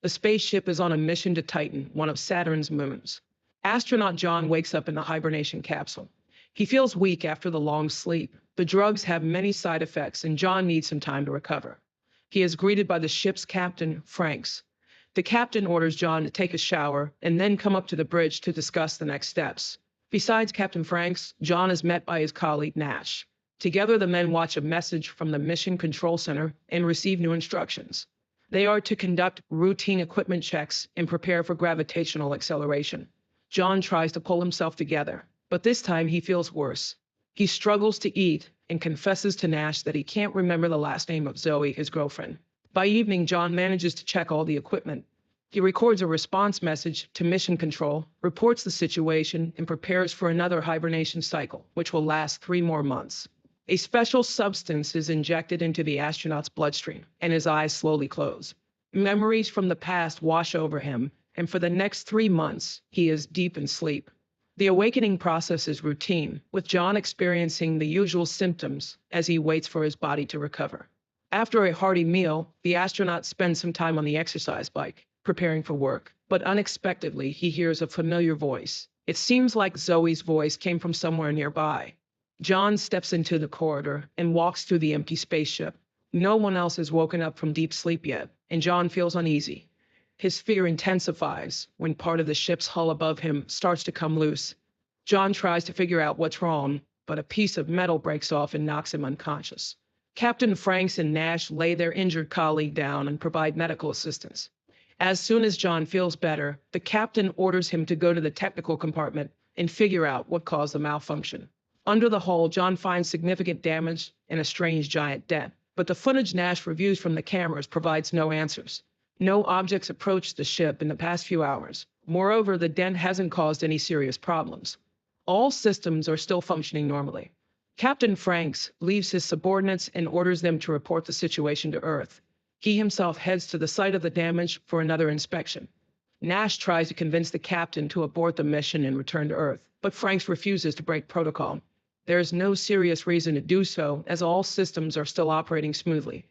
The spaceship is on a mission to Titan, one of Saturn's moons. Astronaut John wakes up in the hibernation capsule. He feels weak after the long sleep. The drugs have many side effects, and John needs some time to recover. He is greeted by the ship's captain, Franks. The captain orders John to take a shower and then come up to the bridge to discuss the next steps. Besides Captain Franks, John is met by his colleague Nash. Together, the men watch a message from the Mission Control Center and receive new instructions. They are to conduct routine equipment checks and prepare for gravitational acceleration. John tries to pull himself together, but this time he feels worse. He struggles to eat and confesses to Nash that he can't remember the last name of Zoe, his girlfriend. By evening, John manages to check all the equipment. He records a response message to Mission Control, reports the situation, and prepares for another hibernation cycle, which will last 3 more months. A special substance is injected into the astronaut's bloodstream, and his eyes slowly close. Memories from the past wash over him, and for the next 3 months, he is deep in sleep. The awakening process is routine, with John experiencing the usual symptoms as he waits for his body to recover. After a hearty meal, the astronaut spends some time on the exercise bike, preparing for work, but unexpectedly, he hears a familiar voice. It seems like Zoe's voice came from somewhere nearby. John steps into the corridor and walks through the empty spaceship. No one else has woken up from deep sleep yet, and John feels uneasy. His fear intensifies when part of the ship's hull above him starts to come loose. John tries to figure out what's wrong, but a piece of metal breaks off and knocks him unconscious. Captain Franks and Nash lay their injured colleague down and provide medical assistance. As soon as John feels better, the captain orders him to go to the technical compartment and figure out what caused the malfunction. Under the hull, John finds significant damage and a strange giant dent, but the footage Nash reviews from the cameras provides no answers. No objects approached the ship in the past few hours. Moreover, the dent hasn't caused any serious problems. All systems are still functioning normally. Captain Franks leaves his subordinates and orders them to report the situation to Earth. He himself heads to the site of the damage for another inspection. Nash tries to convince the captain to abort the mission and return to Earth, but Franks refuses to break protocol. There is no serious reason to do so, as all systems are still operating smoothly.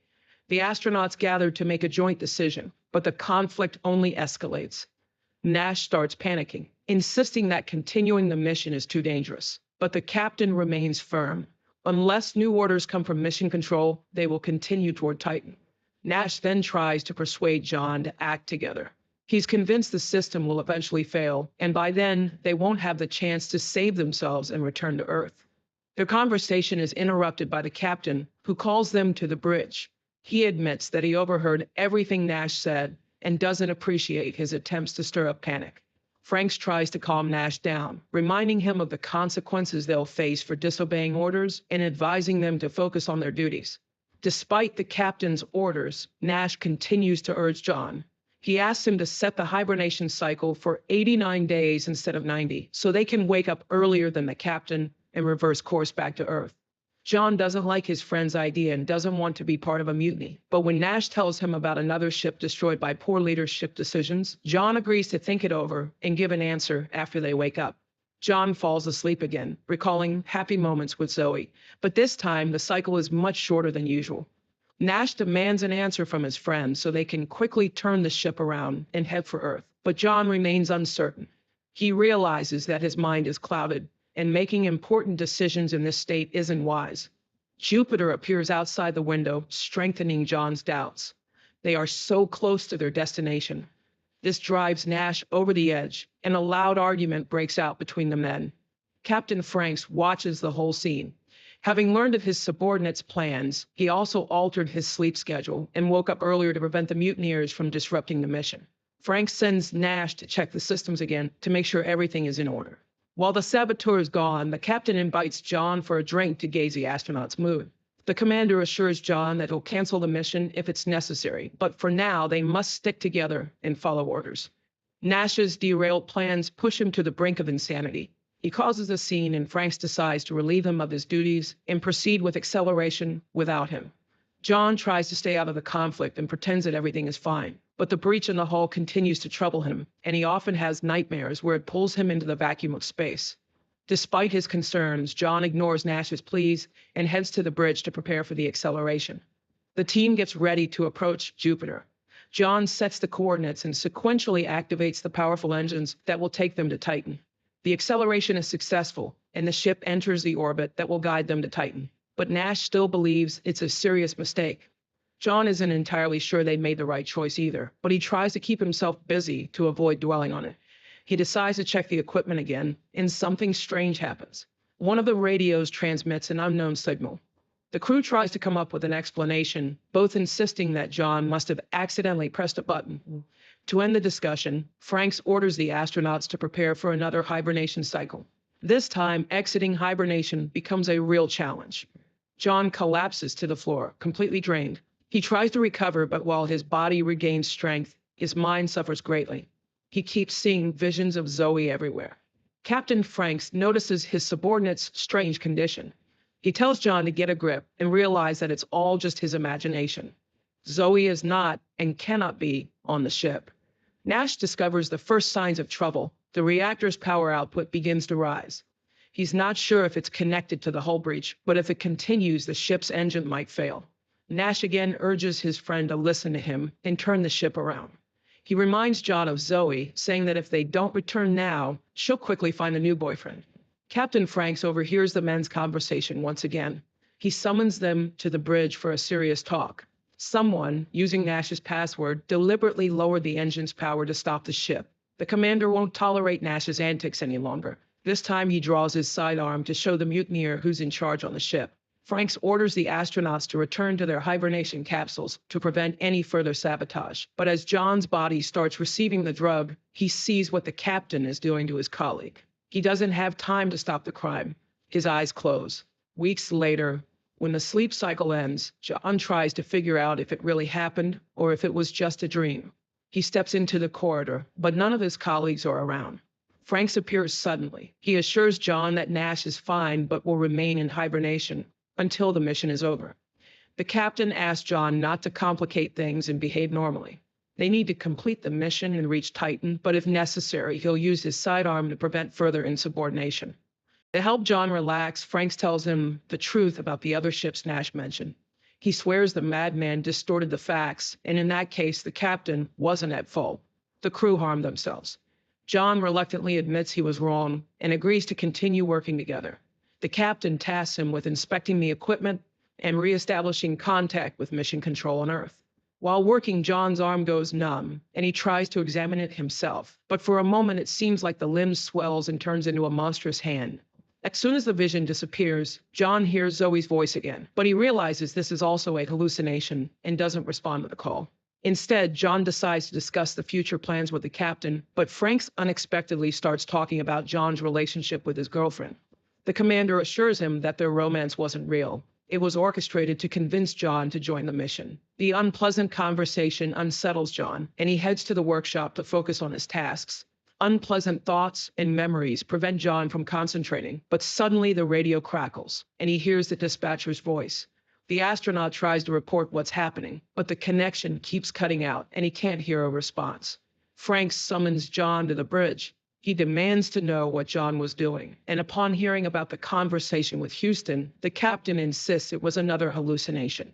The astronauts gather to make a joint decision, but the conflict only escalates. Nash starts panicking, insisting that continuing the mission is too dangerous. But the captain remains firm. Unless new orders come from Mission Control, they will continue toward Titan. Nash then tries to persuade John to act together. He's convinced the system will eventually fail, and by then, they won't have the chance to save themselves and return to Earth. Their conversation is interrupted by the captain, who calls them to the bridge. He admits that he overheard everything Nash said and doesn't appreciate his attempts to stir up panic. Franks tries to calm Nash down, reminding him of the consequences they'll face for disobeying orders and advising them to focus on their duties. Despite the captain's orders, Nash continues to urge John. He asks him to set the hibernation cycle for 89 days instead of 90, so they can wake up earlier than the captain and reverse course back to Earth. John doesn't like his friend's idea and doesn't want to be part of a mutiny. But when Nash tells him about another ship destroyed by poor leadership decisions, John agrees to think it over and give an answer after they wake up. John falls asleep again, recalling happy moments with Zoe, but this time the cycle is much shorter than usual. Nash demands an answer from his friend so they can quickly turn the ship around and head for Earth, but John remains uncertain. He realizes that his mind is clouded, and making important decisions in this state isn't wise. Jupiter appears outside the window, strengthening John's doubts. They are so close to their destination. This drives Nash over the edge, and a loud argument breaks out between the men. Captain Franks watches the whole scene. Having learned of his subordinates' plans, he also altered his sleep schedule and woke up earlier to prevent the mutineers from disrupting the mission. Franks sends Nash to check the systems again to make sure everything is in order. While the saboteur is gone, the captain invites John for a drink to gauge the astronaut's mood. The commander assures John that he'll cancel the mission if it's necessary, but for now, they must stick together and follow orders. Nash's derailed plans push him to the brink of insanity. He causes a scene, and Franks decides to relieve him of his duties and proceed with acceleration without him. John tries to stay out of the conflict and pretends that everything is fine, but the breach in the hull continues to trouble him, and he often has nightmares where it pulls him into the vacuum of space. Despite his concerns, John ignores Nash's pleas and heads to the bridge to prepare for the acceleration. The team gets ready to approach Jupiter. John sets the coordinates and sequentially activates the powerful engines that will take them to Titan. The acceleration is successful, and the ship enters the orbit that will guide them to Titan. But Nash still believes it's a serious mistake. John isn't entirely sure they made the right choice either, but he tries to keep himself busy to avoid dwelling on it. He decides to check the equipment again, and something strange happens. One of the radios transmits an unknown signal. The crew tries to come up with an explanation, both insisting that John must have accidentally pressed a button. To end the discussion, Franks orders the astronauts to prepare for another hibernation cycle. This time, exiting hibernation becomes a real challenge. John collapses to the floor, completely drained. He tries to recover, but while his body regains strength, his mind suffers greatly. He keeps seeing visions of Zoe everywhere. Captain Franks notices his subordinate's strange condition. He tells John to get a grip and realize that it's all just his imagination. Zoe is not and cannot be on the ship. Nash discovers the first signs of trouble. The reactor's power output begins to rise. He's not sure if it's connected to the hull breach, but if it continues, the ship's engine might fail. Nash again urges his friend to listen to him and turn the ship around. He reminds John of Zoe, saying that if they don't return now, she'll quickly find a new boyfriend. Captain Franks overhears the men's conversation once again. He summons them to the bridge for a serious talk. Someone, using Nash's password, deliberately lowered the engine's power to stop the ship. The commander won't tolerate Nash's antics any longer. This time he draws his sidearm to show the mutineer who's in charge on the ship. Franks orders the astronauts to return to their hibernation capsules to prevent any further sabotage. But as John's body starts receiving the drug, he sees what the captain is doing to his colleague. He doesn't have time to stop the crime. His eyes close. Weeks later, when the sleep cycle ends, John tries to figure out if it really happened or if it was just a dream. He steps into the corridor, but none of his colleagues are around. Franks appears suddenly. He assures John that Nash is fine but will remain in hibernation until the mission is over. The captain asks John not to complicate things and behave normally. They need to complete the mission and reach Titan, but if necessary, he'll use his sidearm to prevent further insubordination. To help John relax, Franks tells him the truth about the other ships Nash mentioned. He swears the madman distorted the facts, and in that case, the captain wasn't at fault. The crew harmed themselves. John reluctantly admits he was wrong and agrees to continue working together. The captain tasks him with inspecting the equipment and reestablishing contact with Mission Control on Earth. While working, John's arm goes numb, and he tries to examine it himself. But for a moment, it seems like the limb swells and turns into a monstrous hand. As soon as the vision disappears, John hears Zoe's voice again, but he realizes this is also a hallucination and doesn't respond to the call. Instead, John decides to discuss the future plans with the captain, but Franks unexpectedly starts talking about John's relationship with his girlfriend. The commander assures him that their romance wasn't real. It was orchestrated to convince John to join the mission. The unpleasant conversation unsettles John, and he heads to the workshop to focus on his tasks. Unpleasant thoughts and memories prevent John from concentrating, but suddenly the radio crackles, and he hears the dispatcher's voice. The astronaut tries to report what's happening, but the connection keeps cutting out, and he can't hear a response. Franks summons John to the bridge. He demands to know what John was doing, and upon hearing about the conversation with Houston, the captain insists it was another hallucination.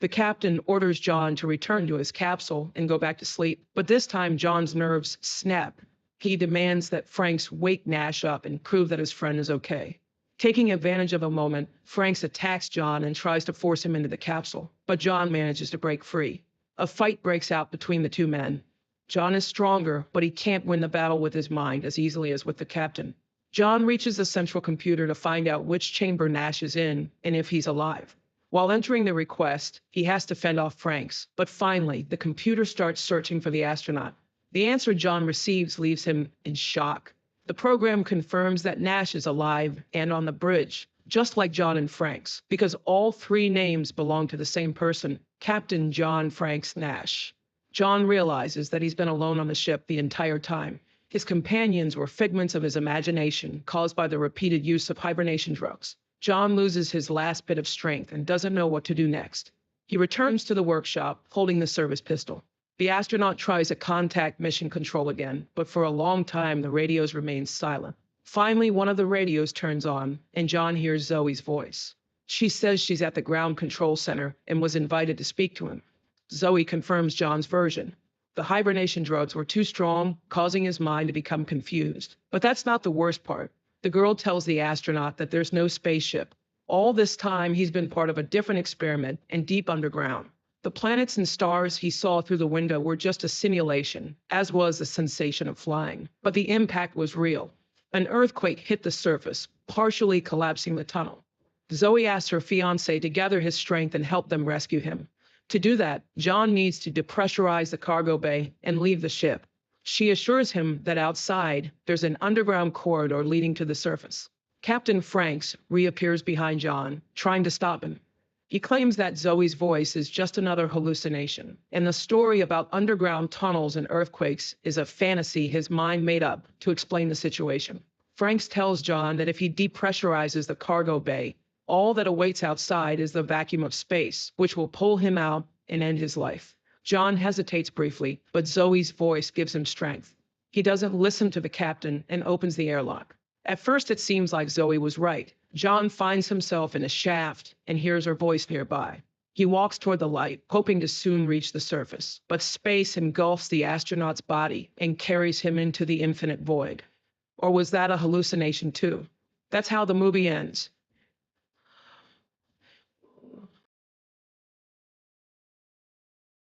The captain orders John to return to his capsule and go back to sleep, but this time John's nerves snap. He demands that Franks wake Nash up and prove that his friend is okay. Taking advantage of a moment, Franks attacks John and tries to force him into the capsule, but John manages to break free. A fight breaks out between the two men. John is stronger, but he can't win the battle with his mind as easily as with the captain. John reaches the central computer to find out which chamber Nash is in and if he's alive. While entering the request, he has to fend off Franks, but finally, the computer starts searching for the astronaut. The answer John receives leaves him in shock. The program confirms that Nash is alive and on the bridge, just like John and Franks, because all three names belong to the same person, Captain John Franks Nash. John realizes that he's been alone on the ship the entire time. His companions were figments of his imagination caused by the repeated use of hibernation drugs. John loses his last bit of strength and doesn't know what to do next. He returns to the workshop, holding the service pistol. The astronaut tries to contact Mission Control again, but for a long time the radios remain silent. Finally, one of the radios turns on, and John hears Zoe's voice. She says she's at the ground control center and was invited to speak to him. Zoe confirms John's version. The hibernation drugs were too strong, causing his mind to become confused. But that's not the worst part. The girl tells the astronaut that there's no spaceship. All this time, he's been part of a different experiment and deep underground. The planets and stars he saw through the window were just a simulation, as was the sensation of flying. But the impact was real. An earthquake hit the surface, partially collapsing the tunnel. Zoe asks her fiancé to gather his strength and help them rescue him. To do that, John needs to depressurize the cargo bay and leave the ship. She assures him that outside, there's an underground corridor leading to the surface. Captain Franks reappears behind John, trying to stop him. He claims that Zoe's voice is just another hallucination, and the story about underground tunnels and earthquakes is a fantasy his mind made up to explain the situation. Franks tells John that if he depressurizes the cargo bay, all that awaits outside is the vacuum of space, which will pull him out and end his life. John hesitates briefly, but Zoe's voice gives him strength. He doesn't listen to the captain and opens the airlock. At first, it seems like Zoe was right. John finds himself in a shaft and hears her voice nearby. He walks toward the light, hoping to soon reach the surface. But space engulfs the astronaut's body and carries him into the infinite void. Or was that a hallucination too? That's how the movie ends.